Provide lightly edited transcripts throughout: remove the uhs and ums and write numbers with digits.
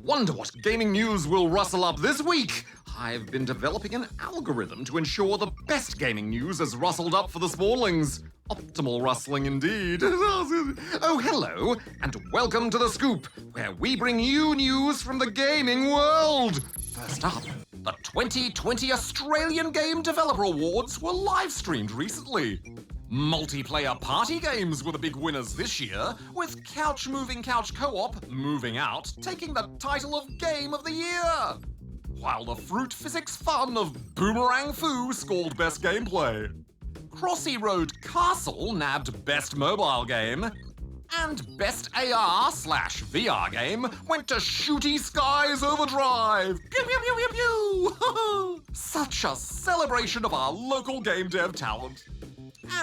wonder what gaming news will rustle up this week. I've been developing an algorithm to ensure the best gaming news is rustled up for the spawnlings. Optimal rustling indeed. Oh, hello, and welcome to The Scoop, where we bring you news from the gaming world. First up, the 2020 Australian Game Developer Awards were live-streamed recently. Multiplayer party games were the big winners this year, with Couch Moving Couch Co-op, Moving Out, taking the title of Game of the Year. While the Fruit Physics Fun of Boomerang Foo scored Best Gameplay. Crossy Road Castle nabbed Best Mobile Game. And Best AR/VR Game went to Shooty Skies Overdrive. Pew, pew, pew, pew, pew. Such a celebration of our local game dev talent.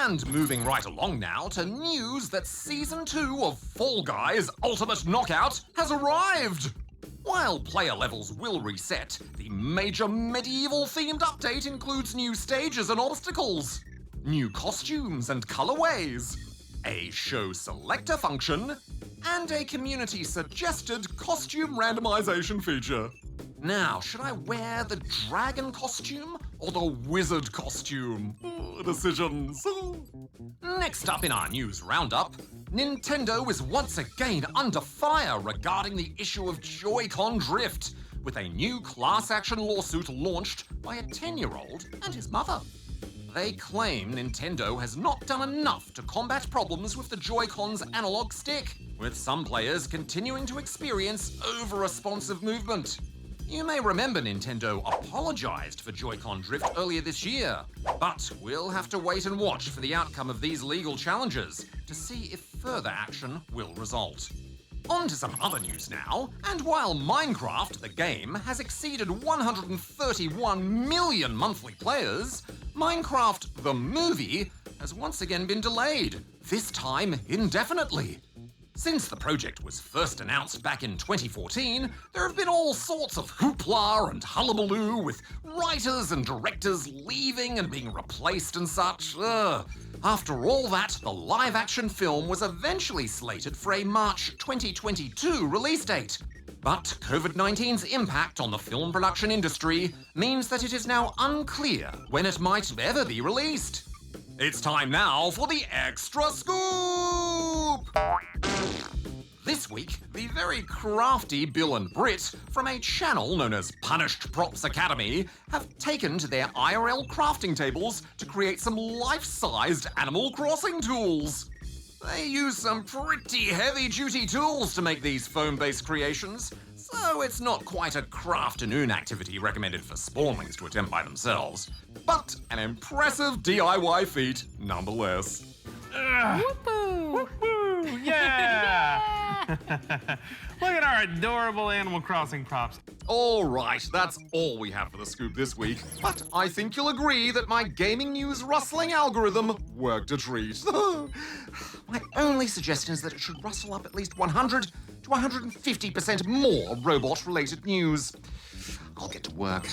And moving right along now to news that Season 2 of Fall Guys Ultimate Knockout has arrived. While player levels will reset, the major medieval-themed update includes new stages and obstacles, new costumes and colorways, a show selector function, and a community-suggested costume randomization feature. Now, should I wear the dragon costume or the wizard costume? Decisions. Next up in our news roundup, Nintendo is once again under fire regarding the issue of Joycon Drift, with a new class action lawsuit launched by a 10-year-old and his mother. They claim Nintendo has not done enough to combat problems with the Joy-Con's analog stick, with some players continuing to experience over-responsive movement. You may remember Nintendo apologized for Joy-Con Drift earlier this year, but we'll have to wait and watch for the outcome of these legal challenges to see if further action will result. On to some other news now, and while Minecraft, the game, has exceeded 131 million monthly players, Minecraft, the movie, has once again been delayed, this time indefinitely. Since the project was first announced back in 2014, there have been all sorts of hoopla and hullabaloo, with writers and directors leaving and being replaced and such. After all that, the live-action film was eventually slated for a March 2022 release date. But COVID-19's impact on the film production industry means that it is now unclear when it might ever be released. It's time now for the Extra Scoop! This week, the very crafty Bill and Britt from a channel known as Punished Props Academy have taken to their IRL crafting tables to create some life-sized Animal Crossing tools. They use some pretty heavy-duty tools to make these foam-based creations, so it's not quite a crafternoon activity recommended for spawnlings to attempt by themselves, but an impressive DIY feat nonetheless. Woohoo! Yeah! Look at our adorable Animal Crossing props. All right, that's all we have for the scoop this week, but I think you'll agree that my gaming news rustling algorithm worked a treat. My only suggestion is that it should rustle up at least 100 to 150% more robot-related news. I'll get to work.